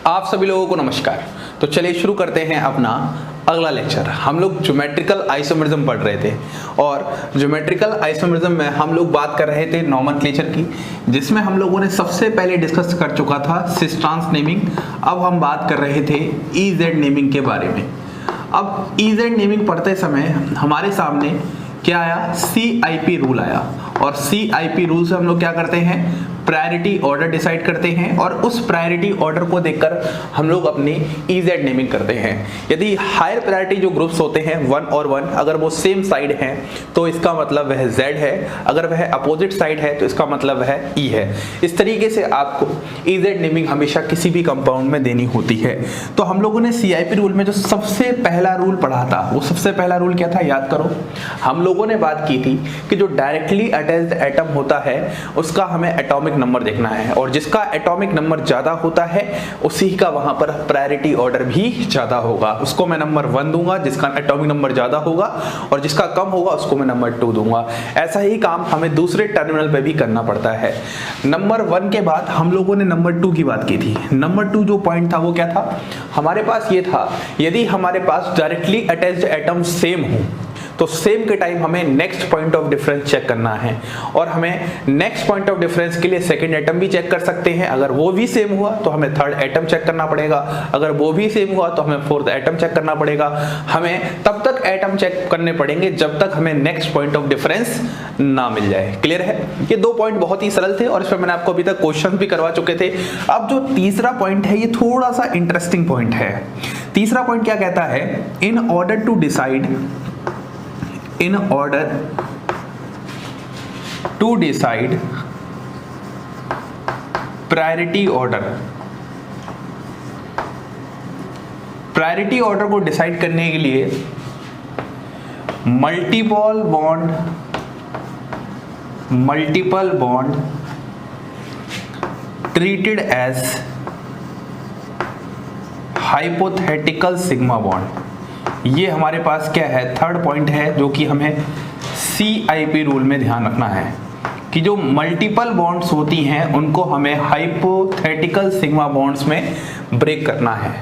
आप सभी लोगों को नमस्कार। तो चलिए शुरू करते हैं अपना अगला लेक्चर। हम लोग ज्योमेट्रिकल आइसोमेरिज्म पढ़ रहे थे और ज्योमेट्रिकल आइसोमेरिज्म में हम लोग बात कर रहे थे नोमेनक्लेचर की, जिसमें हम लोगों ने सबसे पहले डिस्कस कर चुका था सिस्ट्रांस नेमिंग। अब हम बात कर रहे थे ईजेड नेमिंग के बारे में। अब ईजेड नेमिंग पढ़ते समय हमारे सामने क्या आया, CIP रूल आया और CIP रूल से हम लोग क्या करते हैं, प्रायोरिटी ऑर्डर डिसाइड करते हैं और उस प्रायोरिटी ऑर्डर को देखकर हम लोग अपनी ईजेड नेमिंग करते हैं। यदि हायर प्रायोरिटी जो ग्रुप्स होते हैं 1 और 1 अगर वो सेम साइड हैं तो इसका मतलब वह Z है, अगर वह अपोजिट साइड है तो इसका मतलब वह E है। इस तरीके से आपको ईजेड नेमिंग हमेशा किसी भी कंपाउंड में देनी होती है। तो हम लोगों ने CIP रूल में जो सबसे पहला रूल पढ़ा था, वो सबसे पहला रूल क्या था याद करो। हम लोगों ने बात की थी कि जो डायरेक्टली अटैच्ड एटम होता है उसका हमें एटॉमिक नंबर देखना है और जिसका एटॉमिक नंबर ज्यादा होता है उसी का वहां पर प्रायोरिटी ऑर्डर भी ज्यादा होगा। उसको मैं नंबर 1 दूंगा जिसका एटॉमिक नंबर ज्यादा होगा और जिसका कम होगा उसको मैं नंबर 2 दूंगा। ऐसा ही काम हमें दूसरे टर्मिनल पे भी करना पड़ता है। नंबर 1 के बाद हम लोगों ने नंबर 2 की बात की थी। नंबर 2 जो पॉइंट था वो क्या था, हमारे पास ये था यदि हमारे पास डायरेक्टली अटैच्ड एटम सेम हो तो सेम के टाइम हमें next point of difference check करना है और हमें नेक्स्ट पॉइंट ऑफ डिफरेंस के लिए सेकंड एटम भी चेक कर सकते हैं। अगर वो भी सेम हुआ तो हमें थर्ड एटम चेक करना पड़ेगा, अगर वो भी सेम हुआ तो हमें फोर्थ एटम चेक करना पड़ेगा। हमें तब तक एटम चेक करने पड़ेंगे जब तक हमें नेक्स्ट पॉइंट ऑफ डिफरेंस ना मिल जाए। क्लियर है? ये 2 पॉइंट बहुत ही सरल थे और इस पर मैंने आपको अभी तक क्वेश्चन भी करवा चुके थे। अब जो तीसरा पॉइंट है ये थोड़ा सा इंटरेस्टिंग पॉइंट है। तीसरा पॉइंट क्या कहता है, in order to decide priority order. Priority order को डिसाइड करने के लिए multiple bond treated as hypothetical sigma bond. ये हमारे पास क्या है, थर्ड पॉइंट है जो कि हमें CIP रूल में ध्यान रखना है कि जो मल्टीपल बॉन्ड्स होती हैं उनको हमें हाइपोथेटिकल सिग्मा बॉन्ड्स में ब्रेक करना है।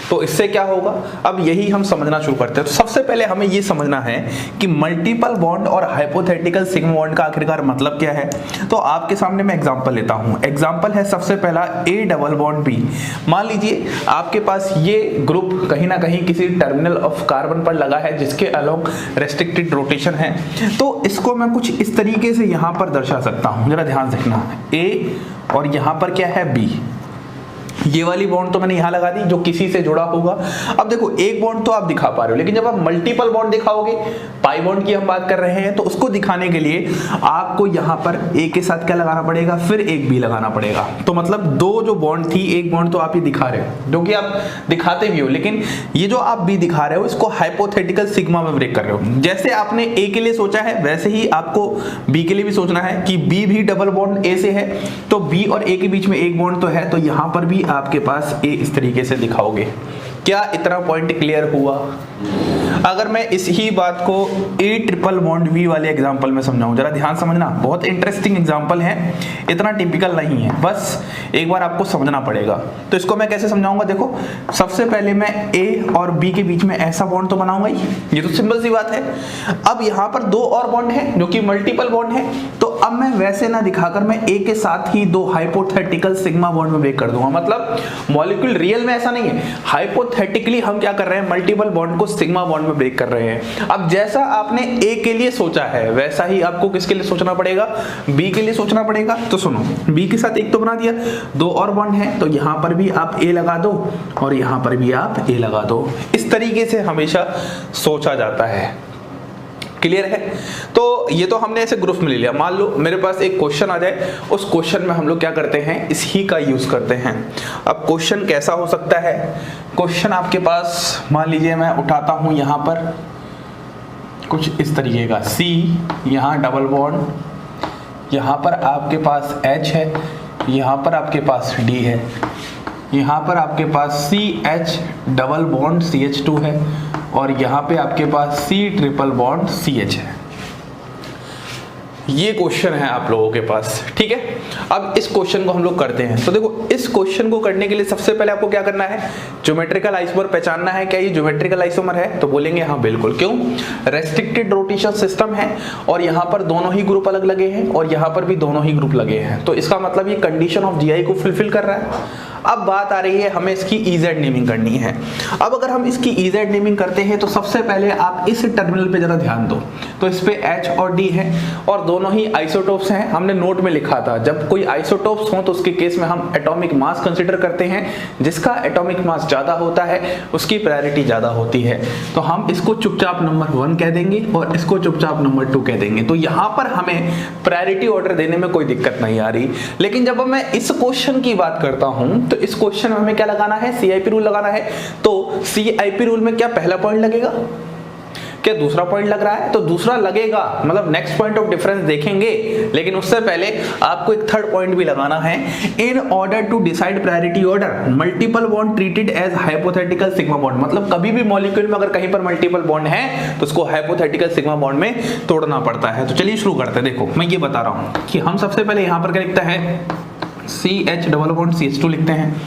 तो इससे क्या होगा, अब यही हम समझना शुरू करते हैं। तो सबसे पहले हमें ये समझना है कि मल्टीपल बॉन्ड और हाइपोथेटिकल सिग्मा बॉन्ड का आखिरकार मतलब क्या है। तो आपके सामने मैं एग्जांपल लेता हूं। एग्जांपल है सबसे पहला A डबल बॉन्ड B। मान लीजिए आपके पास ये ग्रुप कहीं ना कहीं किसी टर्मिनल ऑफ कार्बन पर लगा है जिसके अलोंग रेस्ट्रिक्टेड रोटेशन है। तो इसको मैं कुछ इस तरीके से यहां पर दर्शा सकता हूं, जरा ध्यान से देखना। A और यहां पर क्या है B। ये वाली बॉन्ड तो मैंने यहां लगा दी जो किसी से जुड़ा होगा। अब देखो एक बॉन्ड तो आप दिखा पा रहे हो, लेकिन जब आप मल्टीपल बॉन्ड दिखाओगे, पाई बॉन्ड की हम बात कर रहे हैं, तो उसको दिखाने के लिए आपको यहां पर A के साथ क्या लगाना पड़ेगा, फिर एक B लगाना पड़ेगा। तो मतलब 2 जो बॉन्ड थी, एक बॉन्ड तो आप ये दिखा रहे हो जो कि आप दिखाते भी हो, लेकिन ये जो आप B दिखा रहे हो इसको हाइपोथेटिकल सिग्मा में ब्रेक कर रहे हो। जैसे आपने A के लिए सोचा है वैसे ही आपको B के लिए भी सोचना है कि B भी डबल बॉन्ड A से है, तो B और A के बीच में एक बॉन्ड तो है, तो यहां पर भी आपके पास A इस तरीके से दिखाओगे। क्या इतना पॉइंट क्लियर हुआ? अगर मैं इस ही बात को A ट्रिपल बॉन्ड V वाले एग्जांपल में समझाऊं, जरा ध्यान समझना, बहुत इंटरेस्टिंग एग्जांपल है, इतना टिपिकल नहीं है, बस एक बार आपको समझना पड़ेगा। तो इसको मैं कैसे समझाऊंगा, देखो सबसे पहले मैं A और B के बीच में ऐसा बॉन्ड तो बनाऊंगा ही, ये तो सिंपल सी बात है। अब यहाँ पर 2 और बॉन्ड है जो कि मल्टीपल बॉन्ड है, तो अब मैं वैसे ना दिखाकर मैं A के साथ ही 2 हाइपोथेटिकल सिग्मा बॉन्ड में ब्रेक कर दूंगा। मतलब मॉलिक्यूल रियल में ऐसा नहीं है, हाइपोथेटिकली हम क्या कर रहे हैं, मल्टीपल बॉन्ड को सिग्मा बॉन्ड में ब्रेक कर रहे हैं। अब जैसा आपने A के लिए सोचा है वैसा ही आपको किसके लिए सोचना पड़ेगा, B के लिए सोचना पड़ेगा। तो सुनो, B के साथ एक तो बना दिया, 2 और बॉन्ड है, तो यहां पर भी आप A लगा दो और यहां पर भी आप A लगा दो। इस तरीके से हमेशा सोचा जाता है। क्लियर है? तो ये तो हमने ऐसे ग्रुप में ले लिया। मान लो मेरे पास एक क्वेश्चन आ जाए, उस क्वेश्चन में हम लोग क्या करते हैं, इसी का यूज करते हैं। अब क्वेश्चन कैसा हो सकता है, क्वेश्चन आपके पास मान लीजिए मैं उठाता हूं यहां पर कुछ इस तरीके का, C यहां डबल बॉन्ड, यहां पर आपके पास H है, यहां पर आपके पास D है, यहां पर आपके पास CH डबल बॉन्ड CH2 है और यहां पे आपके पास C ट्रिपल बॉन्ड CH है। ये क्वेश्चन है आप लोगों के पास, ठीक है। अब इस क्वेश्चन को हम लोग करते हैं। तो देखो, इस क्वेश्चन को करने के लिए सबसे पहले आपको क्या करना है, ज्योमेट्रिकल आइसोमर पहचानना है। क्या ये ज्योमेट्रिकल आइसोमर है? तो बोलेंगे हाँ बिल्कुल। क्यों? रेस्ट्रिक्टेड रोटेशन सिस्टम है और यहाँ पर दोनों ही ग्रुप अलग लगे हैं और यहाँ पर भी दोनों ही ग्रुप लगे हैं, तो इसका मतलब ये कंडीशन ऑफ जीआई को फुलफिल कर रहा है। अब बात आ रही है, हमें इसकी ईजेड नेमिंग करनी है। अब अगर हम इसकी ईजेड नेमिंग करते हैं तो सबसे पहले आप इस टर्मिनल पे जरा ध्यान दो। तो इस पे H और D है और दोनों ही आइसोटोप्स हैं। हमने नोट में लिखा था जब कोई आइसोटोप्स हो तो उसके केस में हम एटॉमिक मास कंसीडर करते हैं। जिसका एटॉमिक मास ज्यादा होता है उसकी प्रायोरिटी ज्यादा होती है। तो हम इसको चुपचाप नंबर 1 कह देंगे और इसको चुपचाप नंबर 2 कह देंगे। तो यहाँ पर हमें प्रायोरिटी ऑर्डर देने में कोई दिक्कत नहीं आ रही। लेकिन जब मैं इस क्वेश्चन की बात करता हूं तो इस क्वेश्चन में हमें क्या लगाना है, CIP रूल लगाना है। तो CIP रूल में क्या पहला पॉइंट लगेगा, क्या दूसरा पॉइंट लग रहा है? तो दूसरा लगेगा, मतलब नेक्स्ट पॉइंट ऑफ डिफरेंस देखेंगे। लेकिन उससे पहले आपको एक थर्ड पॉइंट भी लगाना है। In order to decide priority order multiple bond treated as hypothetical sigma bond. मतलब कभी भी मॉलिक्यूल में अगर कहीं पर मल्टीपल बॉन्ड है तो उसको हाइपोथेटिकल सिग्मा बॉन्ड में तोड़ना पड़ता है। तो चलिए शुरू करते हैं। देखो, मैं ये बता रहा हूं कि हम सबसे पहले यहां पर क्या लिखता है, CH डबल बॉन्ड CH2 लिखते हैं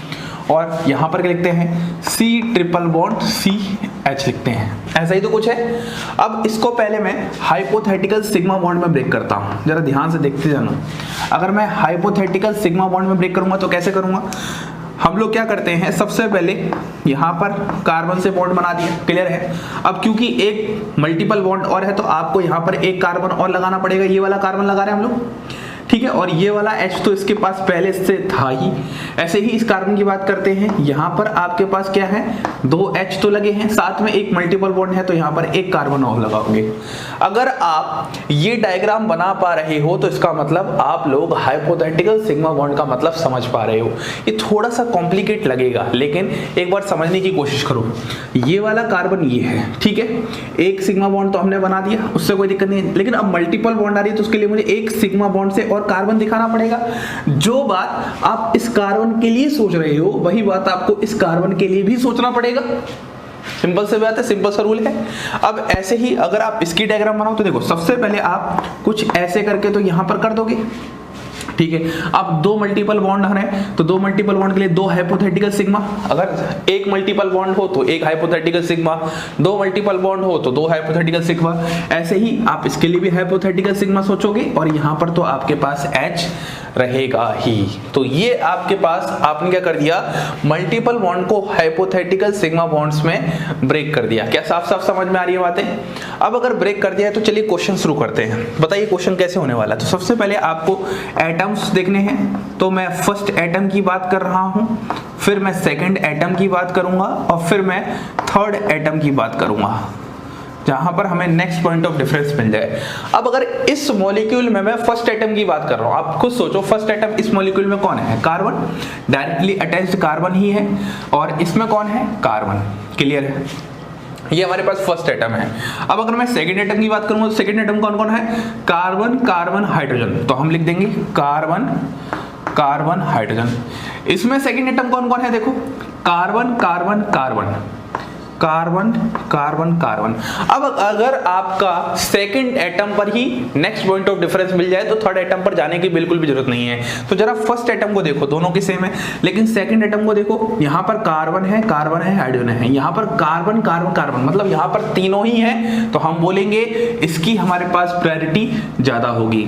और यहां पर क्या लिखते हैं, C ट्रिपल बॉन्ड CH लिखते हैं। ऐसा ही तो कुछ है। अब इसको पहले मैं हाइपोथेटिकल सिग्मा बॉन्ड में ब्रेक करता हूं, जरा ध्यान से देखते जाना। अगर मैं हाइपोथेटिकल सिग्मा बॉन्ड में ब्रेक करूंगा तो कैसे करूंगा, हम लोग क्या करते हैं, सबसे पहले यहाँ पर कार्बन से बॉन्ड बना दिया, क्लियर है। अब क्योंकि एक मल्टीपल बॉन्ड और है तो आपको यहाँ पर एक कार्बन और लगाना पड़ेगा। ये वाला कार्बन लगा रहे हैं हम लोग, ठीक है। और ये वाला H तो इसके पास पहले से था ही। ऐसे ही इस कार्बन की बात करते हैं, यहाँ पर आपके पास क्या है, 2 H तो लगे हैं, साथ में एक मल्टीपल बॉन्ड है तो यहाँ पर एक कार्बन और लगाओगे। अगर आप ये डायग्राम बना पा रहे हो तो इसका मतलब आप लोग हाइपोथेटिकल सिग्मा बॉन्ड का मतलब समझ पा रहे हो। ये थोड़ा सा कॉम्प्लिकेट लगेगा लेकिन एक बार समझने की कोशिश करो। ये वाला कार्बन ये है, ठीक है, एक सिग्मा बॉन्ड तो हमने बना दिया, उससे कोई दिक्कत नहीं है। लेकिन अब मल्टीपल बॉन्ड आ रही है तो उसके लिए मुझे एक सिग्मा बॉन्ड से और कार्बन दिखाना पड़ेगा। जो बात आप इस कार्बन के लिए सोच रहे हो वही बात आपको इस कार्बन के लिए भी सोचना पड़ेगा। सिंपल से बात है, सिंपल सा रूल है। अब ऐसे ही अगर आप इसकी डायग्राम बनाओ तो देखो, सबसे पहले आप कुछ ऐसे करके तो यहां पर कर दोगे, ठीक है। अब 2 मल्टीपल बॉन्ड है तो 2 मल्टीपल बॉन्ड के लिए 2 हाइपोथेटिकल सिग्मा। अगर एक मल्टीपल बॉन्ड हो तो एक हाइपोथेटिकल सिग्मा, 2 मल्टीपल बॉन्ड हो तो 2 हाइपोथेटिकल सिग्मा। ऐसे ही आप इसके लिए भी हाइपोथेटिकल सिग्मा सोचोगे और यहां पर तो आपके पास H रहेगा ही। तो ये आपके पास, आपने क्या कर दिया, मल्टीपल बॉन्ड को हाइपोथेटिकल सिग्मा बॉन्ड्स में ब्रेक कर दिया। क्या साफ साफ समझ में आ रही है बातें? अब अगर ब्रेक कर दिया है तो चलिए क्वेश्चन शुरू करते हैं। बताइए क्वेश्चन कैसे होने वाला है। तो सबसे पहले आपको एटम्स देखने हैं, तो मैं फर्स्ट एटम की बात कर रहा हूं, फिर मैं सेकंड एटम की बात करूंगा और फिर मैं थर्ड एटम की बात करूंगा, जहां पर हमें नेक्स्ट पॉइंट ऑफ डिफरेंस मिल जाए। अब अगर इस मॉलिक्यूल में मैं फर्स्ट एटम की बात कर रहा हूं, आप खुद सोचो फर्स्ट एटम इस मॉलिक्यूल में कौन है, कार्बन, डायरेक्टली अटैच्ड कार्बन ही है। और इसमें कौन है, कार्बन, क्लियर है। ये हमारे पास फर्स्ट एटम है। अब अगर मैं सेकंड एटम की बात करूंगा तो सेकंड एटम कौन कौन है, कार्बन, कार्बन, हाइड्रोजन। तो हम लिख देंगे कार्बन, कार्बन, हाइड्रोजन। इसमें सेकंड एटम कौन कौन है, देखो, carbon, carbon, carbon, carbon, carbon, carbon. अब अगर आपका सेकंड एटम पर ही नेक्स्ट पॉइंट ऑफ डिफरेंस मिल जाए तो थर्ड एटम पर जाने की बिल्कुल भी जरूरत नहीं है। तो जरा फर्स्ट एटम को देखो, दोनों की सेम है, लेकिन सेकंड एटम को देखो, यहां पर कार्बन है, कार्बन है, हाइड्रोजन है, यहां पर कार्बन, कार्बन, कार्बन, मतलब यहां पर तीनों ही हैं। तो हम बोलेंगे इसकी हमारे पास प्रायोरिटी ज्यादा होगी,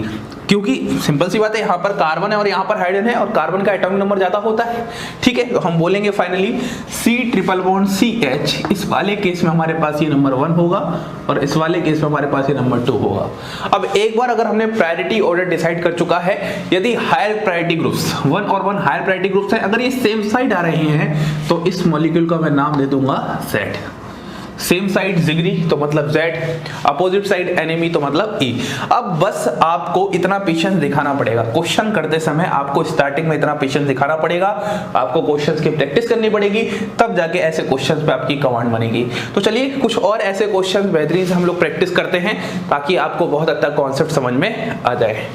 क्योंकि सिंपल सी बात है, यहाँ पर कार्बन है और यहाँ पर हाइड्रोजन है और कार्बन का एटॉमिक नंबर ज्यादा होता है, ठीक है। तो हम बोलेंगे finally C triple bond CH, इस वाले केस में हमारे पास ये नंबर 1 होगा और इस वाले केस में हमारे पास ये नंबर 2 होगा। अब एक बार अगर हमने प्रायोरिटी ऑर्डर डिसाइड कर चुका है, यदि हायर प्रायोरिटी ग्रुप्स 1 और 1 हायर प्रायोरिटी ग्रुप्स है, अगर ये सेम साइड आ रहे हैं तो इस मॉलिक्यूल का मैं नाम दे दूंगा Z। सेम साइड जिगरी तो मतलब Z, अपोजिट साइड एनिमी तो मतलब E। अब बस आपको इतना पेशेंस दिखाना पड़ेगा क्वेश्चन करते समय, आपको स्टार्टिंग में इतना पेशेंस दिखाना पड़ेगा, आपको क्वेश्चंस की प्रैक्टिस करनी पड़ेगी, तब जाके ऐसे क्वेश्चंस पे आपकी कमांड बनेगी। तो चलिए कुछ और ऐसे क्वेश्चंस बेहतरीन से हम लोग प्रैक्टिस करते हैं ताकि आपको बहुत हद तक कॉन्सेप्ट समझ में आ जाए।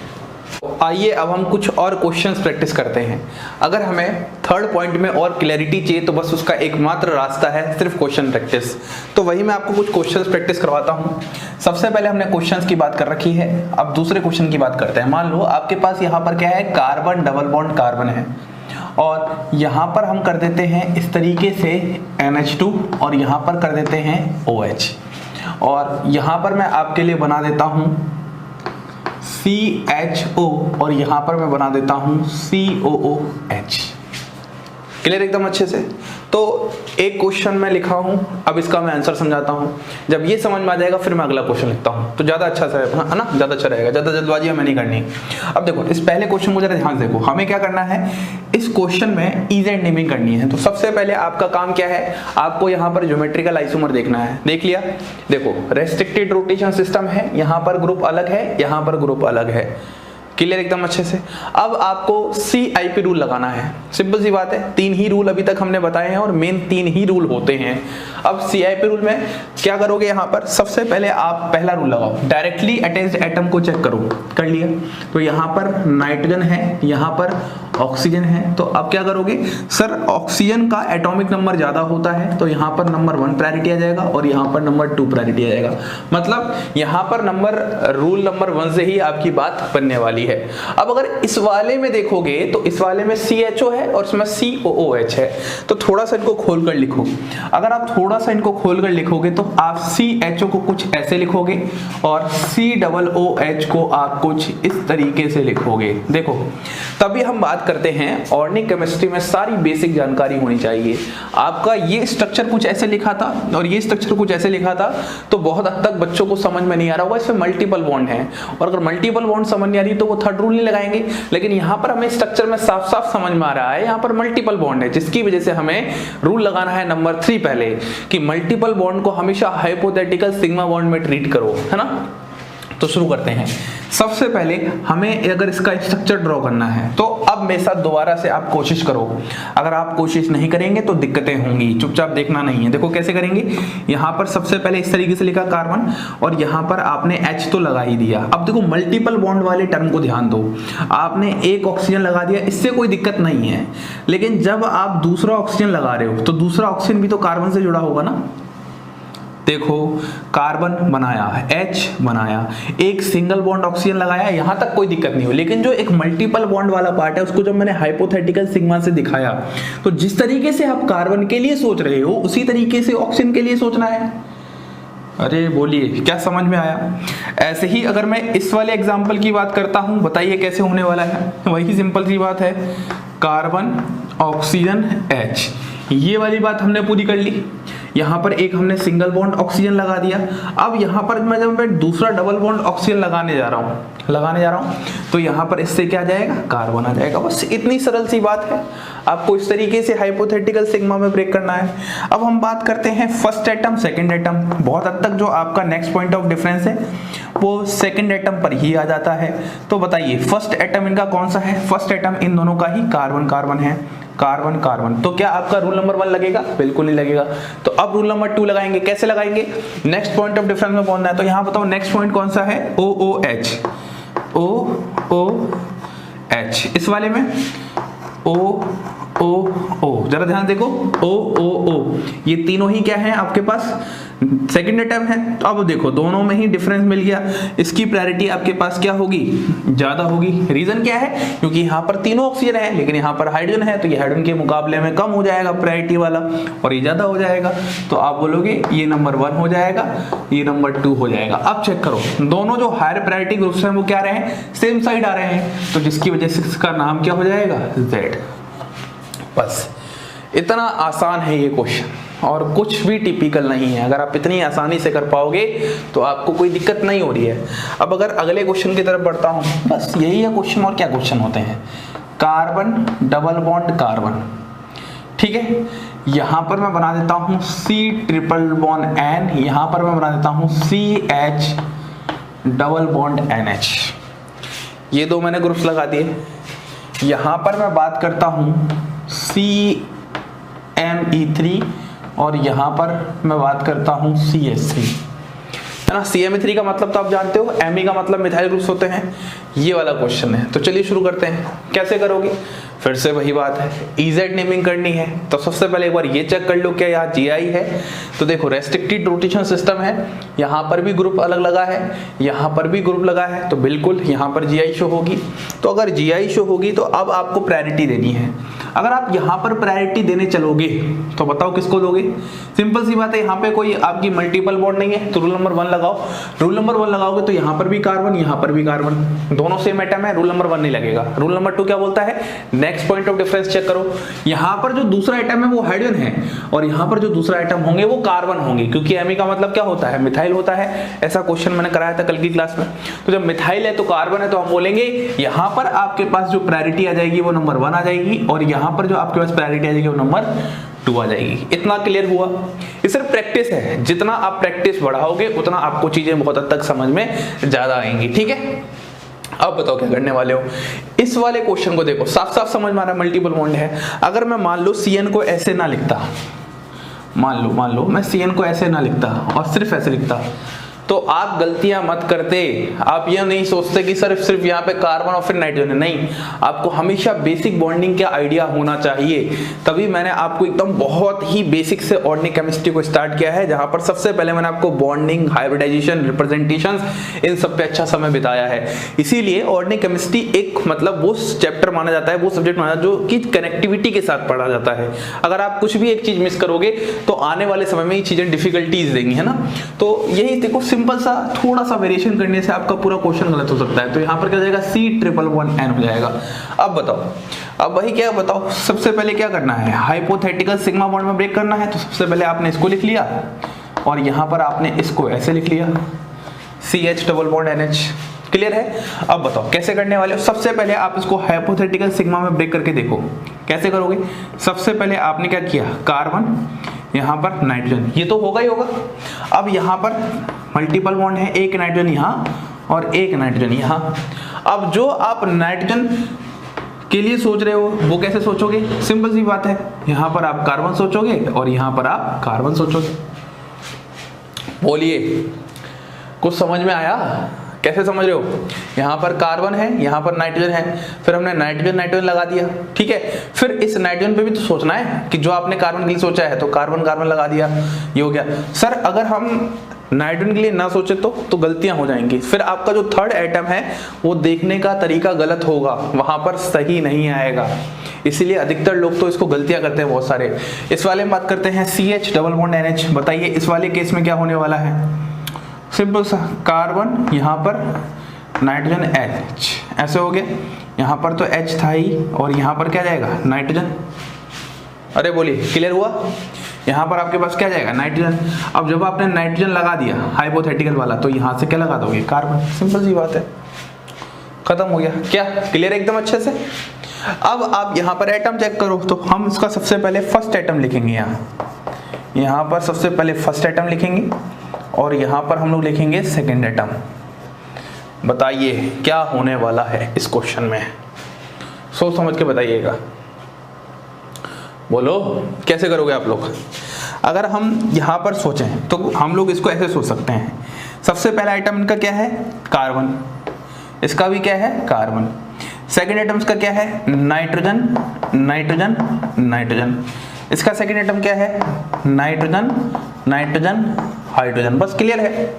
आइए अब हम कुछ और क्वेश्चंस प्रैक्टिस करते हैं। अगर हमें थर्ड पॉइंट में और क्लैरिटी चाहिए तो बस उसका एकमात्र रास्ता है सिर्फ क्वेश्चन प्रैक्टिस। तो वही मैं आपको कुछ क्वेश्चंस प्रैक्टिस करवाता हूं। सबसे पहले हमने क्वेश्चंस की बात कर रखी है, अब दूसरे क्वेश्चन की बात करते हैं। मान लो आपके पास यहाँ पर क्या है, कार्बन डबल बॉन्ड कार्बन है और यहाँ पर हम कर देते हैं इस तरीके से NH2 और यहाँ पर कर देते हैं OH और यहाँ पर मैं आपके लिए बना देता हूँ CHO और यहाँ पर मैं बना देता हूँ COOH। क्लियर एकदम अच्छे से। तो एक क्वेश्चन मैं लिखा हूं, अब इसका मैं आंसर समझाता हूं। जब ये समझ में आ जाएगा फिर मैं अगला क्वेश्चन लिखता हूं, तो ज्यादा अच्छा है ना, ज्यादा अच्छा रहेगा, ज्यादा जल्दबाजी हमें नहीं करनी। अब देखो इस पहले क्वेश्चन को जरा ध्यान से देखो, हमें क्या करना है, इस क्वेश्चन में इज एंड नेमिंग करनी है। तो सबसे पहले आपका काम क्या है, आपको यहाँ पर ज्योमेट्रिकल आइसोमर देखना है। देख लिया, देखो रेस्ट्रिक्टेड रोटेशन सिस्टम है, यहाँ पर ग्रुप अलग है, यहाँ पर ग्रुप अलग है। क्लियर एकदम अच्छे से। अब आपको CIP रूल लगाना है, सिंपल सी बात है। 3 ही रूल अभी तक हमने बताए हैं और मेन 3 ही रूल होते हैं। अब CIP रूल में क्या करोगे, यहाँ पर सबसे पहले आप पहला रूल लगाओ, डायरेक्टली अटैच्ड एटम को चेक करो। कर लिया, तो यहाँ पर नाइट्रोजन है, यहाँ पर ऑक्सीजन है, तो अब क्या करोगे, सर ऑक्सीजन का एटॉमिक नंबर ज्यादा होता है तो यहाँ पर नंबर 1 प्रायोरिटी आ जाएगा और यहाँ पर नंबर 2 प्रायोरिटी आ जाएगा। मतलब यहाँ पर रूल नंबर 1 से ही आपकी बात बनने वाली है। अब अगर इस वाले में देखोगे तो इस वाले में CHO है और इसमें COOH है, तो थोड़ा सा इनको खोल कर लिखो। अगर आप थोड़ा सा इनको खोल कर लिखोगे तो आप CHO को कुछ ऐसे लिखोगे और COOH को आप कुछ इस तरीके से लिखोगे। देखो तभी हम बात करते हैं, ऑर्गेनिक केमिस्ट्री में सारी बेसिक जानकारी होनी चाहिए। आपका ये स्ट्रक्चर कुछ ऐसे लिखा था और ये स्ट्रक्चर कुछ ऐसे लिखा था तो बहुत हद तक बच्चों को समझ में नहीं आ रहा होगा, इसमें मल्टीपल बॉन्ड है, और अगर मल्टीपल बॉन्ड समझ नहीं आ रही तो वो थर्ड रूल नहीं लगाएंगे। लेकिन यहाँ पर हमें स्ट्रक्चर में साफ साफ समझ में आ रहा है यहाँ पर मल्टीपल बॉन्ड है, जिसकी वजह से हमें रूल लगाना है नंबर 3 पहले, कि मल्टीपल बॉन्ड को हमेशा हाइपोथेटिकल सिग्मा बॉन्ड में ट्रीट करो, है ना। तो शुरू करते हैं। सबसे पहले हमें अगर इसका स्ट्रक्चर ड्रॉ करना है तो अब मेरे साथ दोबारा से आप कोशिश करो। अगर आप कोशिश नहीं करेंगे तो दिक्कतें होंगी, चुपचाप देखना नहीं है। देखो कैसे करेंगे, यहाँ पर सबसे पहले इस तरीके से लिखा कार्बन और यहाँ पर आपने H तो लगा ही दिया। अब देखो मल्टीपल बॉन्ड वाले टर्म को ध्यान दो, आपने एक ऑक्सीजन लगा दिया, इससे कोई दिक्कत नहीं है। लेकिन जब आप दूसरा ऑक्सीजन लगा रहे हो तो दूसरा ऑक्सीजन भी तो कार्बन से जुड़ा होगा ना। देखो कार्बन बनाया, H बनाया, एक सिंगल बॉन्ड ऑक्सीजन लगाया, यहां तक कोई दिक्कत नहीं हो। लेकिन जो एक मल्टीपल बॉन्ड वाला पार्ट है उसको जब मैंने हाइपोथेटिकल सिग्मा से दिखाया तो जिस तरीके से आप कार्बन के लिए सोच रहे हो उसी तरीके से ऑक्सीजन के लिए सोचना है। अरे बोलिए क्या समझ में आया। ऐसे ही अगर मैं इस वाले एग्जाम्पल की बात करता हूं, बताइए कैसे होने वाला है। वही सिंपल सी बात है, कार्बन ऑक्सीजन H, ये वाली बात हमने पूरी कर ली। यहाँ पर एक हमने सिंगल बॉन्ड ऑक्सीजन लगा दिया। अब यहाँ पर जब मैं दूसरा डबल बॉन्ड ऑक्सीजन लगाने जा रहा हूँ तो यहाँ पर इससे क्या आ जाएगा, कार्बन आ जाएगा। बस इतनी सरल सी बात है, आपको इस तरीके से हाइपोथेटिकल सिग्मा में ब्रेक करना है। अब हम बात करते हैं फर्स्ट एटम सेकंड एटम। बहुत हद तक जो आपका नेक्स्ट पॉइंट ऑफ डिफरेंस है वो सेकंड एटम पर ही आ जाता है। तो बताइए फर्स्ट एटम इनका कौन सा है, फर्स्ट एटम इन दोनों का ही कार्बन कार्बन है, कार्बन कार्बन। तो क्या आपका रूल नंबर 1 लगेगा, बिल्कुल नहीं लगेगा। तो अब रूल नंबर 2 लगाएंगे। कैसे लगाएंगे, नेक्स्ट पॉइंट ऑफ डिफरेंस में पहुंचना है। तो यहाँ बताओ नेक्स्ट पॉइंट कौन सा है, OOH, OOH। इस वाले में O, जरा ध्यान देखो, O, ये तीनों ही क्या है आपके पास, सेकंड एटम है। तो अब देखो दोनों में ही डिफरेंस मिल गया, इसकी प्रायोरिटी आपके पास क्या होगी, ज्यादा होगी। रीजन क्या है, क्योंकि यहाँ पर तीनों ऑक्सीजन है लेकिन यहाँ पर हाइड्रोजन है, तो ये हाइड्रोजन के मुकाबले में कम हो जाएगा प्रायोरिटी वाला और ये ज्यादा हो जाएगा। तो आप बोलोगे ये नंबर 1 हो जाएगा, ये नंबर 2 हो जाएगा। अब चेक करो दोनों जो हायर प्रायोरिटी ग्रुप्स हैं वो क्या रहे हैं, सेम साइड आ रहे हैं, तो जिसकी वजह से इसका नाम क्या हो जाएगा, Z। बस इतना आसान है ये क्वेश्चन और कुछ भी टिपिकल नहीं है। अगर आप इतनी आसानी से कर पाओगे तो आपको कोई दिक्कत नहीं हो रही है। अब अगर अगले क्वेश्चन की तरफ बढ़ता हूं, बस यही है क्वेश्चन, और क्या क्वेश्चन होते हैं, कार्बन डबल बॉन्ड कार्बन, ठीक है। यहां पर मैं बना देता हूं C ट्रिपल बॉन्ड N, यहां पर मैं बना देता हूं CH डबल बॉन्ड NH। ये दो मैंने ग्रुप्स लगा दिए। यहां पर मैं बात करता हूं CME3 और यहां पर मैं बात करता हूं CH3। है ना। CME3 का मतलब तो आप जानते हो, Me का मतलब मिथाइल ग्रुप्स होते हैं, ये वाला क्वेश्चन है। तो चलिए शुरू करते हैं। कैसे करोगे, फिर से वही बात है, EZ नेमिंग करनी है। तो सबसे पहले एक बार ये चेक कर लो क्या यहाँ GI है। तो देखो रेस्ट्रिक्टेड रोटेशन सिस्टम है, यहाँ पर भी ग्रुप अलग लगा है, यहाँ पर भी ग्रुप लगा है, तो बिल्कुल यहाँ पर GI शो होगी। तो अगर GI शो होगी तो अब आपको प्रायोरिटी देनी है। अगर आप यहाँ पर प्रायोरिटी देने चलोगे तो बताओ किसको दोगे। सिंपल सी बात है, यहाँ पे कोई आपकी मल्टीपल बॉन्ड नहीं है तो रूल नंबर 1 लगाओ। रूल नंबर 1 लगाओगे तो यहाँ पर भी कार्बन, यहाँ पर भी कार्बन, दोनों सेम एटम है, रूल नंबर 1 नहीं लगेगा। रूल नंबर 2 क्या बोलता है, next point of difference check करो। यहाँ पर जो दूसरा एटम है वो हाइड्रोजन है और यहाँ पर जो दूसरा एटम होंगे वो कार्बन होंगे, क्योंकि एमी का मतलब क्या होता है, मिथाइल होता है। ऐसा क्वेश्चन मैंने कराया था कल की क्लास में। तो जब मिथाइल है तो कार्बन है, तो हम बोलेंगे यहाँ पर आपके पास जो प्रायोरिटी आ जाएगी वो नंबर 1 आ जाएगी और यहाँ पर जो आपके पास प्रायोरिटी आ जाएगी वो नंबर 2 आ जाएगी। इतना क्लियर हुआ। ये सिर्फ प्रैक्टिस है, जितना आप प्रैक्टिस बढ़ाओगे उतना आपको चीजें बहुत हद तक समझ में ज्यादा आएंगी। ठीक है, अब बताओ क्या करने वाले हो। इस वाले क्वेश्चन को देखो, साफ साफ समझ में आ रहा है मल्टीपल बॉन्ड है। अगर मैं मान लो CN को ऐसे ना लिखता, मान लो मैं CN को ऐसे ना लिखता और सिर्फ ऐसे लिखता, तो आप गलतियां मत करते। आप ये नहीं सोचते कि सिर्फ यहाँ पे कार्बन और फिर नाइट्रोजन है, नहीं, आपको हमेशा बेसिक बॉन्डिंग का आइडिया होना चाहिए। तभी मैंने आपको एकदम बहुत ही बेसिक से ऑर्गेनिक केमिस्ट्री को स्टार्ट किया है, जहां पर सबसे पहले मैंने आपको बॉन्डिंग, हाइब्रिडाइजेशन, रिप्रेजेंटेशन, इन सब पे अच्छा समय बिताया है। इसीलिए ऑर्गेनिक केमिस्ट्री एक मतलब वो चैप्टर माना जाता है, वो सब्जेक्ट माना जो कि कनेक्टिविटी के साथ पढ़ा जाता है। अगर आप कुछ भी एक चीज मिस करोगे तो आने वाले समय में ये चीजें डिफिकल्टीज देंगी, है ना। तो यही देखो, सिंपल सा थोड़ा सा वेरिएशन करने से आपका पूरा क्वेश्चन गलत हो सकता है। तो यहाँ पर क्या हो जाएगा, C111N हो जाएगा। अब बताओ, अब वही क्या बताओ, सबसे पहले क्या करना है, हाइपोथेटिकल सिग्मा बॉन्ड में ब्रेक करना है। तो सबसे पहले आपने इसको लिख लिया और यहाँ पर आपने इसको ऐसे लिख लिया, CH_NH। क्लियर है। अब बताओ कैसे करने वाले हो। सबसे पहले आप इसको हाइपोथेटिकल सिग्मा में ब्रेक करके देखो कैसे करोगे। सबसे पहले आपने क्या किया, कार्बन, यहाँ पर नाइट्रोजन, ये तो होगा ही होगा। अब यहाँ पर मल्टीपल बॉन्ड है, एक नाइट्रोजन यहाँ और एक नाइट्रोजन यहाँ। अब जो आप नाइट्रोजन के लिए सोच रहे हो वो कैसे सोचोगे, सिंपल सी बात है, यहाँ पर आप कार्बन सोचोगे और यहाँ पर आप कार्बन सोचोगे। बोलिए, कुछ समझ में आया, कैसे समझ रहे हो। यहाँ पर कार्बन है, यहाँ पर नाइट्रोजन है, फिर हमने नाइट्रोजन लगा दिया। ठीक है, फिर इस नाइट्रोजन पे भी तो सोचना है कि जो आपने कार्बन के लिए सोचा है, तो कार्बन लगा दिया, ये हो गया। सर अगर हम नाइट्रोजन के लिए ना सोचे तो गलतियां हो जाएंगी। फिर आपका जो थर्ड एटम है वो देखने का तरीका गलत होगा, वहां पर सही नहीं आएगा। इसीलिए अधिकतर लोग तो इसको गलतियां करते हैं बहुत सारे। इस वाले में बात करते हैं, CH_NH। बताइए इस वाले केस में क्या होने वाला है, सिंपल सा, कार्बन यहाँ पर नाइट्रोजन H, ऐसे हो गया। यहाँ पर तो H था ही और यहाँ पर क्या जाएगा, नाइट्रोजन। अरे बोलिए, क्लियर हुआ। यहाँ पर आपके पास क्या जाएगा, नाइट्रोजन। अब जब आपने नाइट्रोजन लगा दिया हाइपोथेटिकल वाला, तो यहाँ से क्या लगा दोगे, कार्बन। सिंपल सी बात है, खत्म हो गया। क्या क्लियर है एकदम अच्छे से। अब आप यहाँ पर एटम चेक करो, तो हम इसका सबसे पहले फर्स्ट एटम लिखेंगे। यहाँ पर सबसे पहले फर्स्ट एटम लिखेंगे और यहाँ पर हम लोग लिखेंगे सेकेंड एटम। बताइए क्या होने वाला है इस क्वेश्चन में, सोच समझ के बताइएगा। बोलो कैसे करोगे आप लोग। अगर हम यहाँ पर सोचें तो हम लोग इसको ऐसे सोच सकते हैं, सबसे पहला आइटम इनका क्या है, कार्बन, इसका भी क्या है, कार्बन। सेकेंड आइटम इसका क्या है, नाइट्रोजन, नाइट्रोजन, नाइट्रोजन। इसका सेकेंड आइटम क्या है, नाइट्रोजन, नाइट्रोजन, हाइड्रोजन। बस क्लियर है,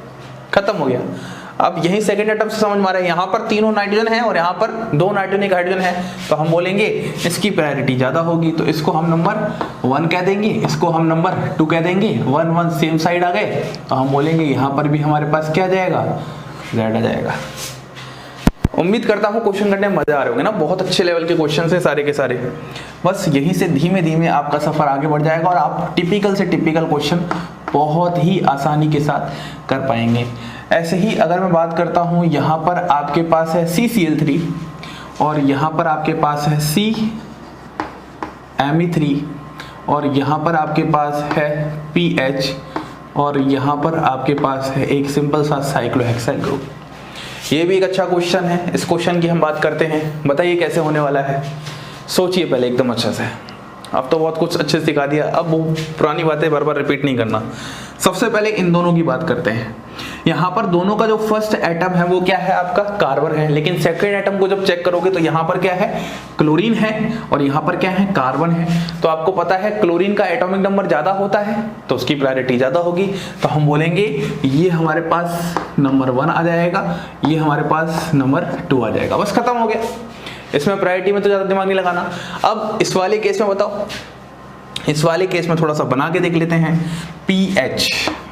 खत्म हो गया। अब यही सेकंड एटम से समझ में आ रहा है, यहाँ पर तीनों नाइट्रोजन है और यहाँ पर दो नाइट्रोजन एक हाइड्रोजन है, तो हम बोलेंगे इसकी प्रायोरिटी ज्यादा होगी, तो इसको हम नंबर 1 कह देंगे, इसको हम नंबर 2 कह देंगे। 1 1 सेम साइड आ गए, तो हम बोलेंगे यहाँ पर भी हमारे पास क्या जाएगा, Z आ जाएगा। उम्मीद करता हूँ क्वेश्चन करने में मजा आ रहे होंगे ना, बहुत अच्छे लेवल के क्वेश्चन है सारे के सारे। बस यहीं से धीमे धीमे आपका सफर आगे बढ़ जाएगा और आप टिपिकल से टिपिकल क्वेश्चन बहुत ही आसानी के साथ कर पाएंगे। ऐसे ही अगर मैं बात करता हूँ, यहाँ पर आपके पास है CCl3 और यहाँ पर आपके पास है CMe3 और यहाँ पर आपके पास है PH और यहाँ पर आपके पास है एक सिंपल सा साइक्लोहेक्साइल ग्रुप। ये भी एक अच्छा क्वेश्चन है, इस क्वेश्चन की हम बात करते हैं। बताइए कैसे होने वाला है, सोचिए पहले एकदम अच्छे से। अब तो बहुत कुछ अच्छे से सिखा दिया, अब वो पुरानी बातें बार बार रिपीट नहीं करना। सबसे पहले इन दोनों की बात करते हैं। यहाँ पर दोनों का जो फर्स्ट एटम है वो क्या है आपका कार्बन है, लेकिन सेकंड एटम को जब चेक करोगे तो यहाँ पर क्या है क्लोरीन है और यहाँ पर क्या है कार्बन है। तो आपको पता है क्लोरीन का एटॉमिक नंबर ज्यादा होता है तो उसकी प्रायोरिटी ज्यादा होगी, तो हम बोलेंगे ये हमारे पास नंबर 1 आ जाएगा, ये हमारे पास नंबर 2 आ जाएगा। बस खत्म हो गया। इसमें प्रायोरिटी में तो ज्यादा दिमाग नहीं लगाना। अब इस वाले केस में बताओ, इस वाले केस में थोड़ा सा बना के देख लेते हैं। पीएच,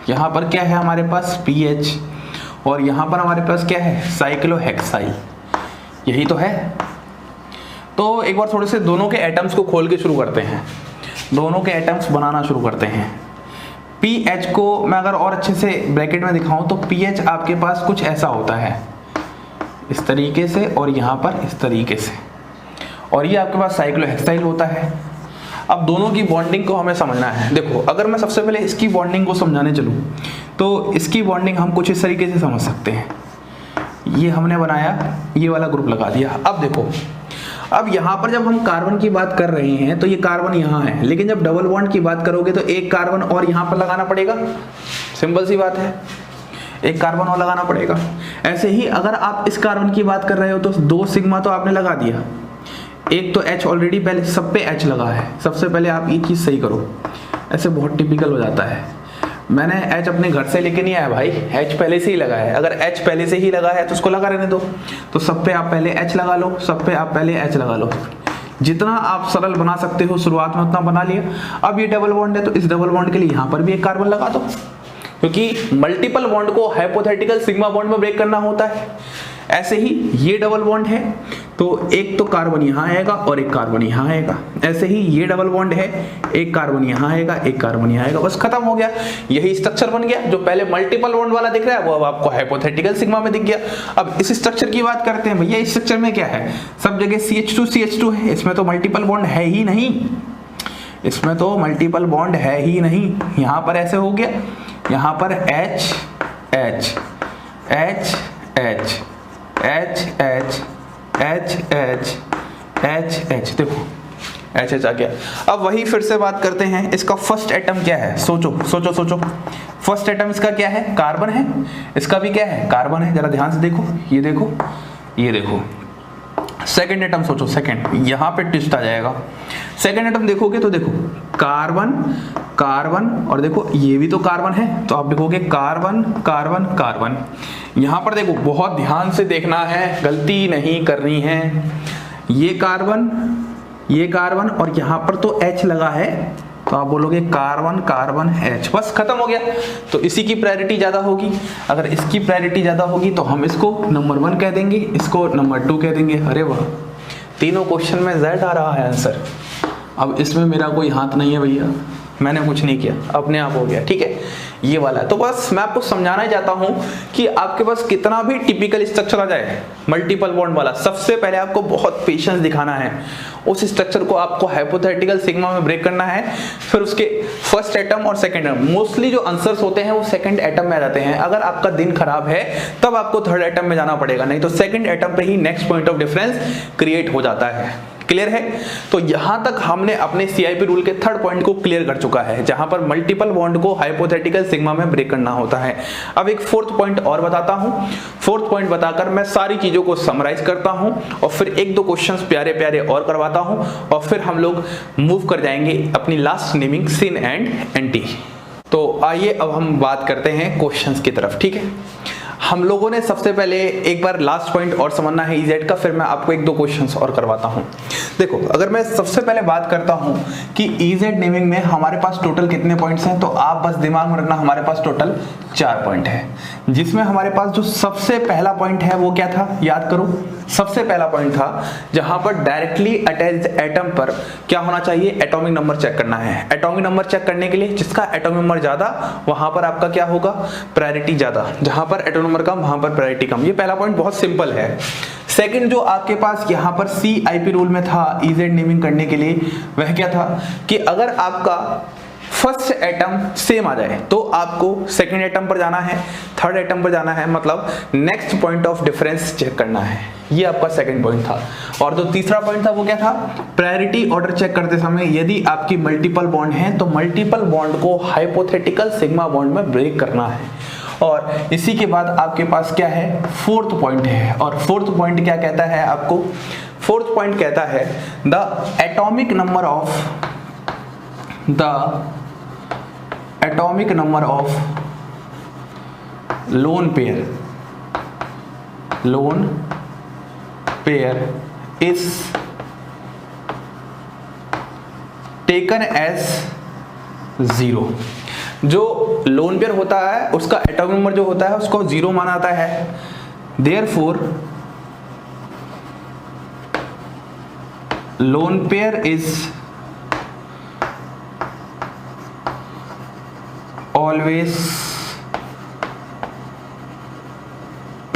यहाँ पर क्या है हमारे पास पीएच और यहाँ पर हमारे पास क्या है साइक्लोहेक्साइल, यही तो है। तो एक बार थोड़े से दोनों के एटम्स को खोल के शुरू करते हैं, दोनों के एटम्स बनाना शुरू करते हैं। पीएच को मैं अगर और अच्छे से ब्रैकेट में दिखाऊं तो पीएच आपके पास कुछ ऐसा होता है इस तरीके से और यहाँ पर इस तरीके से, और ये आपके पास साइक्लोहेक्साइल होता है। अब दोनों की बॉन्डिंग को हमें समझना है। देखो अगर मैं सबसे पहले इसकी बॉन्डिंग को समझाने चलूँ तो इसकी बॉन्डिंग हम कुछ इस तरीके से समझ सकते हैं। ये हमने बनाया, ये वाला ग्रुप लगा दिया। अब देखो, अब यहाँ पर जब हम कार्बन की बात कर रहे हैं तो ये कार्बन यहाँ है, लेकिन जब डबल बॉन्ड की बात करोगे तो एक कार्बन और यहाँ पर लगाना पड़ेगा, सिंपल सी बात है, एक कार्बन और लगाना पड़ेगा। ऐसे ही अगर आप इस कार्बन की बात कर रहे हो तो 2 सिग्मा तो आपने लगा दिया, एक तो H ऑलरेडी पहले सब पे H लगा है। सबसे पहले आप ये चीज़ सही करो, ऐसे बहुत टिपिकल हो जाता है। मैंने H अपने घर से लेके नहीं आया भाई, H पहले से ही लगा है। अगर H पहले से ही लगा है तो उसको लगा रहने दो। तो सब पे आप पहले H लगा लो, सब पे आप पहले H लगा लो। जितना आप सरल बना सकते हो शुरुआत में उतना बना लिया। अब ये डबल बॉन्ड है तो इस डबल बॉन्ड के लिए यहाँ पर भी एक कार्बन लगा दो, क्योंकि मल्टीपल बॉन्ड को हाइपोथेटिकल सिग्मा बॉन्ड में ब्रेक करना होता है। ऐसे ही ये डबल बॉन्ड है तो एक तो कार्बन यहाँ आएगा और एक कार्बन यहाँ आएगा। ऐसे ही ये डबल बॉन्ड है, एक कार्बन यहाँ आएगा, एक कार्बन यहाँ आएगा। बस खत्म हो गया, यही स्ट्रक्चर बन गया। जो पहले मल्टीपल बॉन्ड वाला दिख रहा है वो अब आपको हाइपोथेटिकल सिग्मा में दिख गया। अब इस स्ट्रक्चर की बात करते हैं। भैया इस स्ट्रक्चर में क्या है, सब जगह CH2 है, इसमें तो मल्टीपल बॉन्ड है ही नहीं, इसमें तो मल्टीपल बॉन्ड है ही नहीं। यहाँ पर ऐसे हो गया, यहाँ पर H H H H H H H H H H, देखो H H आ गया। अब वही फिर से बात करते हैं, इसका फर्स्ट एटम क्या है, सोचो सोचो सोचो। फर्स्ट एटम इसका क्या है, कार्बन है, इसका भी क्या है कार्बन है। जरा ध्यान से देखो, ये देखो, ये देखो। सेकंड एटम सोचो, सेकंड, यहाँ पे ट्विस्ट आ जाएगा। सेकंड एटम देखोगे तो देखो कार्बन कार्बन और देखो ये भी तो कार्बन है, तो आप देखोगे कार्बन कार्बन कार्बन। यहाँ पर देखो बहुत ध्यान से देखना है, गलती नहीं करनी है। ये कार्बन और यहाँ पर तो H लगा है तो आप बोलोगे कार्बन कार्बन H, बस खत्म हो गया। तो इसी की प्रायोरिटी ज्यादा होगी। अगर इसकी प्रायोरिटी ज्यादा होगी तो हम इसको नंबर 1 कह देंगे, इसको नंबर 2 कह देंगे। अरे वाह, तीनों क्वेश्चन में Z आ रहा है आंसर। अब इसमें मेरा कोई हाथ नहीं है भैया, मैंने कुछ नहीं किया, अपने आप हो गया। ठीक है, ये वाला है। तो बस मैं आपको समझाना ही चाहता हूं कि आपके पास कितना भी टिपिकल स्ट्रक्चर आ जाए मल्टीपल बॉन्ड वाला, सबसे पहले आपको बहुत पेशेंस दिखाना है। उस स्ट्रक्चर को आपको हाइपोथेटिकल सिग्मा में ब्रेक करना है। फिर उसके फर्स्ट एटम और सेकंड एटम, मोस्टली जो आंसर्स होते हैं वो सेकंड एटम में आ जाते हैं। अगर आपका दिन खराब है तब आपको थर्ड एटम में जाना पड़ेगा, नहीं तो सेकंड एटम पे ही next point of difference create हो जाता है। क्लियर है? तो यहां तक हमने अपने CIP रूल के थर्ड पॉइंट को क्लियर कर चुका है, जहां पर मल्टीपल बॉन्ड को हाइपोथेटिकल सिग्मा में ब्रेक करना होता है। अब एक फोर्थ पॉइंट और बताता हूं। फोर्थ पॉइंट बताकर मैं सारी चीजों को समराइज करता हूं और फिर 1-2 क्वेश्चंस प्यारे प्यारे और करवाता हूं और फिर हम लोग मूव कर जाएंगे अपनी last naming syn and anti. तो आइए अब हम बात करते हैं क्वेश्चंस की तरफ। ठीक है, हम लोगों ने सबसे पहले एक बार लास्ट पॉइंट और समझना है EZ का, फिर मैं आपको 1-2 क्वेश्चंस और करवाता हूं। देखो, अगर मैं सबसे पहले बात करता हूं कि EZ नेमिंग में हमारे पास टोटल कितने पॉइंट्स हैं, तो आप बस दिमाग में रखना हमारे पास टोटल 4 पॉइंट है, जिसमें हमारे पास जो सबसे पहला पॉइंट है वो क्या था, याद करो। सबसे पहला पॉइंट था जहां पर डायरेक्टली अटैच्ड एटम पर क्या होना चाहिए, एटॉमिक नंबर चेक करना है। एटॉमिक नंबर चेक करने के लिए जिसका एटॉमिक नंबर ज्यादा वहां पर आपका क्या होगा, प्रायोरिटी ज्यादा। जहां पर एटॉमिक नंबर कम वहां पर प्रायोरिटी कम। ये पहला पॉइंट बहुत सिंपल है। सेकंड जो आपके पास यहाँ पर CIP रूल में था EZ नेमिंग करने के लिए, वह क्या था कि अगर आपका फर्स्ट एटम सेम आ जाए तो आपको सेकंड एटम पर जाना है, थर्ड एटम पर जाना है, मतलब next point of difference check करना है। ये आपका सेकंड पॉइंट था। और जो तीसरा पॉइंट था वो क्या था, प्रायोरिटी ऑर्डर चेक करते समय यदि आपकी मल्टीपल बॉन्ड है तो मल्टीपल बॉन्ड को हाइपोथेटिकल सिग्मा बॉन्ड में ब्रेक करना है। और इसी के बाद आपके पास क्या है, फोर्थ पॉइंट है। और फोर्थ पॉइंट क्या कहता है आपको, फोर्थ पॉइंट कहता है the atomic number of lone pair is taken as 0। जो लोन पेयर होता है उसका एटॉमिक नंबर जो होता है उसको 0 माना जाता है। Therefore loan pair is always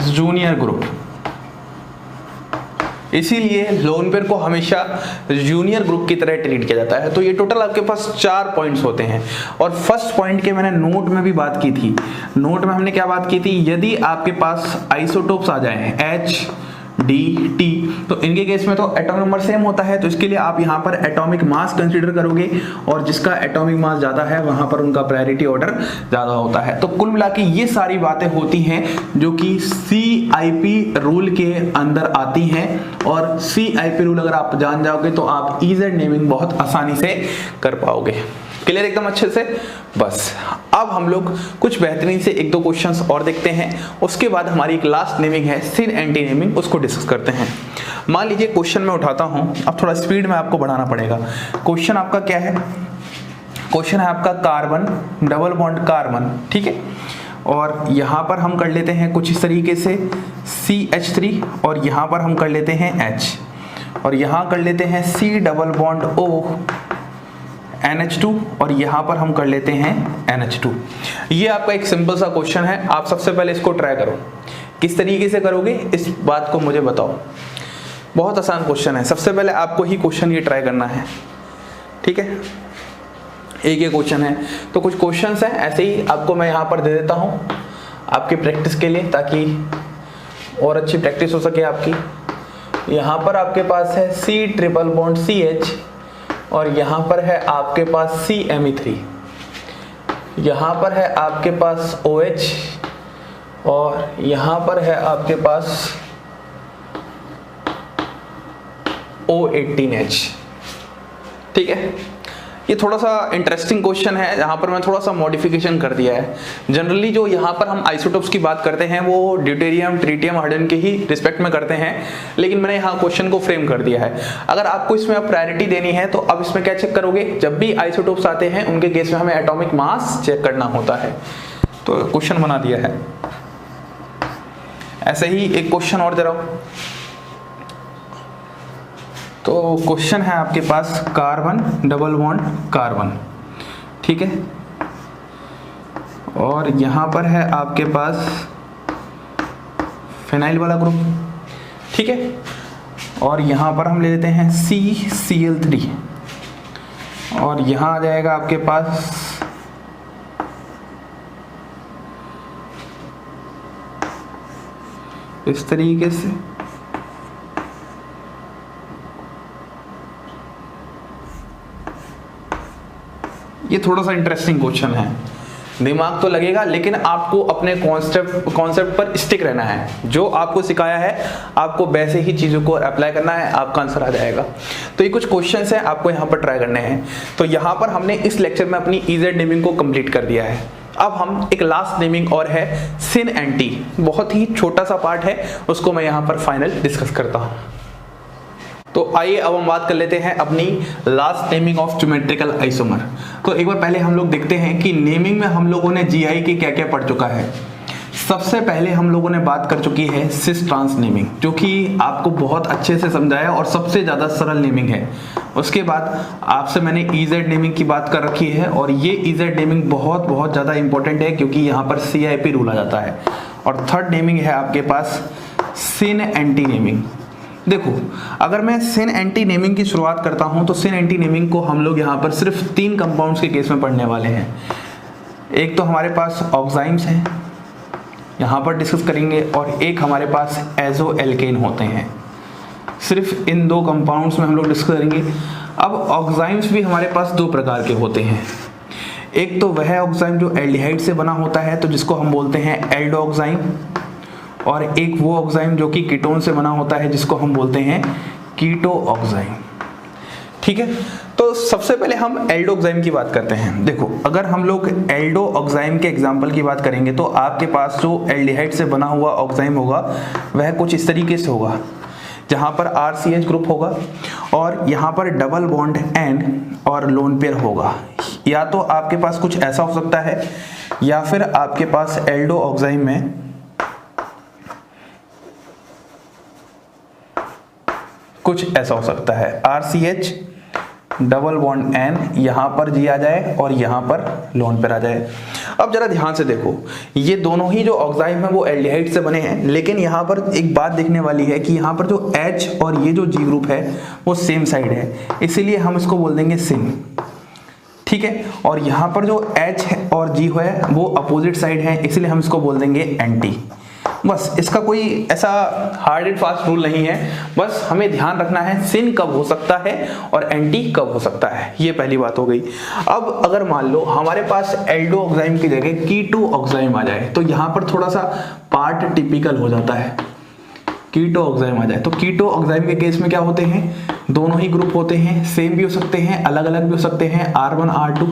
junior group. इसीलिए लोन पेयर को हमेशा जूनियर ग्रुप की तरह ट्रीट किया जाता है। तो ये टोटल आपके पास 4 पॉइंट्स होते हैं। और फर्स्ट पॉइंट के मैंने नोट में भी बात की थी। नोट में हमने क्या बात की थी, यदि आपके पास आइसोटोप्स आ जाए H D T तो इनके केस में तो एटॉमिक नंबर सेम होता है, तो इसके लिए आप यहाँ पर एटॉमिक मास कंसीडर करोगे और जिसका एटॉमिक मास ज्यादा है वहां पर उनका प्रायोरिटी ऑर्डर ज्यादा होता है। तो कुल मिला के ये सारी बातें होती हैं जो कि CIP रूल के अंदर आती हैं। और CIP रूल अगर आप जान जाओगे तो आप EZ नेमिंग बहुत आसानी से कर पाओगे। क्लियर एकदम अच्छे से। बस अब हम लोग कुछ बेहतरीन से 1-2 क्वेश्चंस और देखते हैं, उसके बाद हमारी एक लास्ट नेमिंग है सिन एंटी नेमिंग, उसको डिस्कस करते हैं। मान लीजिए क्वेश्चन में उठाता हूं, अब थोड़ा स्पीड में आपको बढ़ाना पड़ेगा। क्वेश्चन आपका क्या है, क्वेश्चन है आपका कार्बन डबल बॉन्ड कार्बन, ठीक है। और यहां पर हम कर लेते हैं कुछ इस तरीके से CH3 और यहां पर हम कर लेते हैं H और यहां कर लेते हैं C double bond O NH2 और यहां पर हम कर लेते हैं NH2। ये आपका एक सिंपल सा क्वेश्चन है। आप सबसे पहले इसको ट्राई करो, किस तरीके से करोगे इस बात को मुझे बताओ। बहुत आसान क्वेश्चन है, सबसे पहले आपको ही क्वेश्चन ये ट्राई करना है, ठीक है। एक ये क्वेश्चन है, तो कुछ क्वेश्चंस हैं ऐसे ही आपको मैं यहाँ पर दे देता हूँ आपकी प्रैक्टिस के लिए, ताकि और अच्छी प्रैक्टिस हो सके आपकी। यहाँ पर आपके पास है C ट्रिपल बॉन्ड CH और यहाँ पर है आपके पास CMe3, यहाँ पर है आपके पास OH और यहाँ पर है आपके पास O18H, ठीक है। ये थोड़ा सा इंटरेस्टिंग क्वेश्चन है, यहाँ पर मैं थोड़ा सा मॉडिफिकेशन कर दिया है। जनरली जो यहाँ पर हम आइसोटोप्स की बात करते हैं वो ड्यूटेरियम ट्रिटियम हाइड्रोजन के ही रिस्पेक्ट में करते हैं, लेकिन मैंने यहाँ क्वेश्चन को फ्रेम कर दिया है। अगर आपको इसमें अब प्रायोरिटी देनी है तो अब इसमें क्या चेक करोगे, जब भी आइसोटोप्स आते हैं उनके केस में हमें एटॉमिक मास चेक करना होता है। तो क्वेश्चन बना दिया है। ऐसे ही एक क्वेश्चन और दे रहा हूँ। तो क्वेश्चन है आपके पास कार्बन डबल बॉन्ड कार्बन, ठीक है। और यहाँ पर है आपके पास फिनाइल वाला ग्रुप, ठीक है। और यहाँ पर हम ले लेते हैं CCl3 और यहाँ आ जाएगा आपके पास इस तरीके से। ये थोड़ा सा इंटरेस्टिंग क्वेश्चन है, दिमाग तो लगेगा लेकिन आपको अपने कॉन्सेप्ट पर स्टिक रहना है। जो आपको सिखाया है आपको वैसे ही चीज़ों को अप्लाई करना है, आपका आंसर आ जाएगा। तो ये कुछ क्वेश्चंस हैं आपको यहाँ पर ट्राई करने हैं। तो यहाँ पर हमने इस लेक्चर में अपनी EZ नेमिंग को कंप्लीट कर दिया है। अब हम एक लास्ट नेमिंग और है सिन एंटी, बहुत ही छोटा सा पार्ट है, उसको मैं यहाँ पर फाइनल डिस्कस करता हूँ। तो आइए अब हम बात कर लेते हैं अपनी last naming of geometrical isomer. तो एक बार पहले हम लोग देखते हैं कि नेमिंग में हम लोगों ने GI के क्या क्या पढ़ चुका है। सबसे पहले हम लोगों ने बात कर चुकी है सिस ट्रांस नेमिंग, जो कि आपको बहुत अच्छे से समझाया और सबसे ज़्यादा सरल नेमिंग है। उसके बाद आपसे मैंने EZ नेमिंग की बात कर रखी है और ये EZ नेमिंग बहुत बहुत ज़्यादा इंपॉर्टेंट है क्योंकि यहाँ पर CIP रूल आ जाता है। और थर्ड नेमिंग है आपके पास सिन एंटी नेमिंग। देखो, अगर मैं सिन एंटी नेमिंग की शुरुआत करता हूं तो सिन एंटी नेमिंग को हम लोग यहाँ पर सिर्फ 3 कंपाउंड्स के केस में पढ़ने वाले हैं। एक तो हमारे पास ऑक्साइम्स हैं, यहाँ पर डिस्कस करेंगे, और एक हमारे पास एजो एल्केन होते हैं। सिर्फ इन 2 कंपाउंड्स में हम लोग डिस्कस करेंगे। अब ऑक्साइम्स भी हमारे पास 2 प्रकार के होते हैं। एक तो वह ऑक्साइम जो एल्डिहाइड से बना होता है तो जिसको हम बोलते हैं एल्डो ऑक्साइम, और एक वो ऑक्साइम जो कि कीटोन से बना होता है जिसको हम बोलते हैं कीटो ऑक्साइम। ठीक है, तो सबसे पहले हम एल्डो ऑक्साइम की बात करते हैं। देखो, अगर हम लोग एल्डो ऑक्साइम के एग्जाम्पल की बात करेंगे तो आपके पास जो एल्डिहाइड से बना हुआ ऑक्साइम होगा वह कुछ इस तरीके से होगा, जहां पर RCH ग्रुप होगा और यहाँ पर डबल बॉन्ड N और लोन पेयर होगा। या तो आपके पास कुछ ऐसा हो सकता है या फिर आपके पास एल्डो ऑक्साइम में कुछ ऐसा हो सकता है, RCH डबल बॉन्ड N, यहां पर G आ जाए और यहां पर लोन पेयर आ जाए। अब जरा ध्यान से देखो, ये दोनों ही जो ऑक्साइम है वो एल्डिहाइड से बने हैं, लेकिन यहाँ पर एक बात देखने वाली है कि यहाँ पर जो H और ये जो G ग्रुप है वो सेम साइड है, इसीलिए हम इसको बोल देंगे सिन। ठीक है, और यहाँ पर जो H और G है वो अपोजिट साइड है, इसलिए हम इसको बोल देंगे एंटी। बस, इसका कोई ऐसा हार्ड एंड फास्ट रूल नहीं है, बस हमें ध्यान रखना है सिन कब हो सकता है और एंटी कब हो सकता है, ये पहली बात हो गई। अब अगर मान लो हमारे पास एल्डो ऑक्साइम की जगह कीटो ऑक्साइम आ जाए तो यहाँ पर थोड़ा सा पार्ट टिपिकल हो जाता है। कीटो ऑक्साइम आ जाए तो कीटो ऑक्साइम के केस में क्या होते हैं, दोनों ही ग्रुप होते हैं, सेम भी हो सकते हैं, अलग अलग भी हो सकते हैं, R1 R2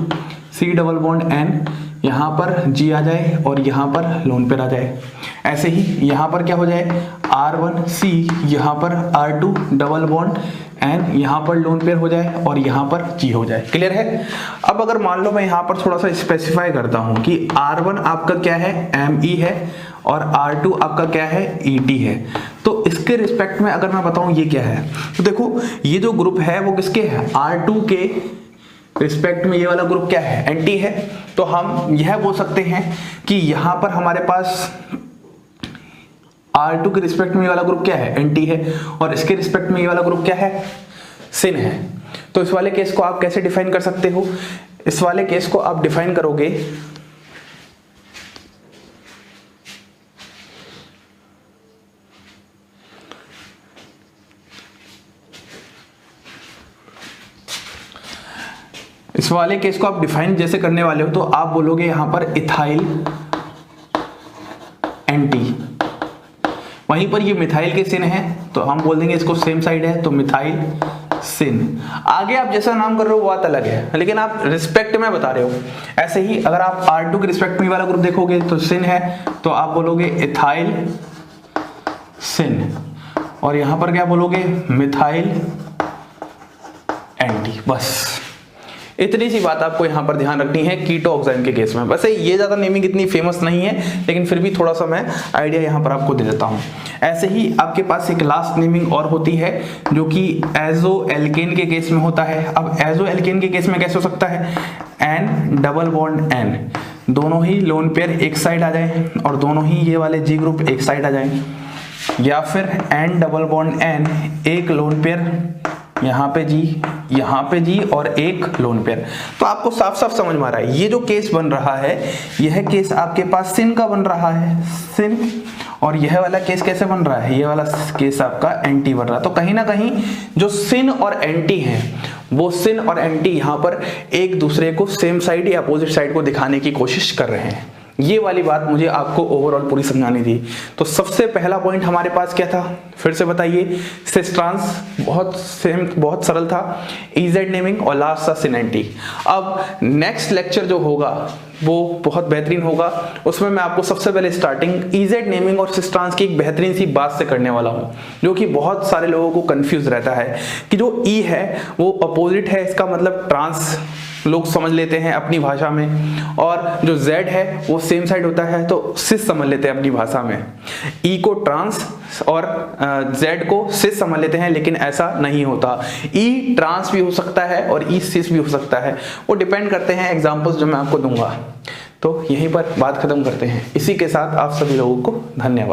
C double bond N, यहाँ पर G आ जाए और यहाँ पर लोन पेयर आ जाए। ऐसे ही यहाँ पर क्या हो जाए, R1 C, यहाँ पर R2 डबल बॉन्ड N, यहाँ पर लोन पेयर हो जाए और यहाँ पर G हो जाए। क्लियर है? अब अगर मान लो मैं यहाँ पर थोड़ा सा स्पेसिफाई करता हूँ कि R1 आपका क्या है, Me है, और R2 आपका क्या है, Et है, तो इसके रिस्पेक्ट में अगर मैं बताऊं ये क्या है, तो देखो ये जो ग्रुप है वो किसके है, R2 के रिस्पेक्ट में ये वाला ग्रुप क्या है, एंटी है। तो हम यह बोल सकते हैं कि यहां पर हमारे पास R2 के रिस्पेक्ट में ये वाला ग्रुप क्या है, एंटी है, और इसके रिस्पेक्ट में ये वाला ग्रुप क्या है, सिन है। तो इस वाले केस को आप कैसे डिफाइन कर सकते हो, इस वाले केस को आप डिफाइन करोगे इस वाले केस को आप डिफाइन जैसे करने वाले हो तो आप बोलोगे यहां पर इथाइल एंटी, वहीं पर ये मिथाइल के सिन है तो हम बोल देंगे इसको सेम साइड है तो मिथाइल सिन। आगे आप जैसा नाम कर रहे हो वो बात अलग है, लेकिन आप रिस्पेक्ट में बता रहे हो। ऐसे ही अगर आप R2 के रिस्पेक्ट में वाला ग्रुप देखोगे तो सिन है तो आप बोलोगे इथाइल सिन, और यहां पर क्या बोलोगे, मिथाइल एंटी। बस इतनी सी बात आपको यहाँ पर ध्यान रखनी है कीटो ऑक्साइम के केस में। वैसे ये ज़्यादा नेमिंग इतनी फेमस नहीं है, लेकिन फिर भी थोड़ा सा मैं आइडिया यहाँ पर आपको दे देता हूँ। ऐसे ही आपके पास एक लास्ट नेमिंग और होती है जो कि एजो एल्केन के केस में होता है। अब एजो एल्केन के केस में कैसे हो सकता है, N डबल बॉन्ड N, दोनों ही लोन पेयर एक साइड आ जाए और दोनों ही ये वाले G ग्रुप एक साइड आ जाए, या फिर N डबल बॉन्ड N, एक लोन पेयर यहाँ पे G और एक लोन पेयर। तो आपको साफ साफ समझ में आ रहा है ये जो केस बन रहा है, यह केस आपके पास सिन का बन रहा है, सिन, और यह वाला केस कैसे बन रहा है, ये वाला केस आपका एंटी बन रहा है। तो कहीं ना कहीं जो सिन और एंटी है वो सिन और एंटी यहाँ पर एक दूसरे को सेम साइड या अपोजिट साइड को दिखाने की कोशिश कर रहे हैं। ये वाली बात मुझे आपको ओवरऑल पूरी समझानी थी। तो सबसे पहला पॉइंट हमारे पास क्या था, फिर से बताइए, सिस ट्रांस, बहुत सरल था, इजेड नेमिंग, और लास्ट था सिन एंटी। अब नेक्स्ट लेक्चर जो होगा वो बहुत बेहतरीन होगा, उसमें मैं आपको सबसे पहले स्टार्टिंग इजेड नेमिंग और सिस ट्रांस की एक बेहतरीन सी बात से करने वाला हूँ, जो कि बहुत सारे लोगों को कंफ्यूज रहता है कि जो ई है वो अपोजिट है, इसका मतलब ट्रांस लोग समझ लेते हैं अपनी भाषा में, और जो Z है वो सेम साइड होता है तो सिस समझ लेते हैं अपनी भाषा में। E को ट्रांस और Z को सिस समझ लेते हैं, लेकिन ऐसा नहीं होता। E ट्रांस भी हो सकता है और E सिस भी हो सकता है, वो डिपेंड करते हैं एग्जाम्पल्स जो मैं आपको दूंगा। तो यहीं पर बात खत्म करते हैं। इसी के साथ आप सभी लोगों को धन्यवाद।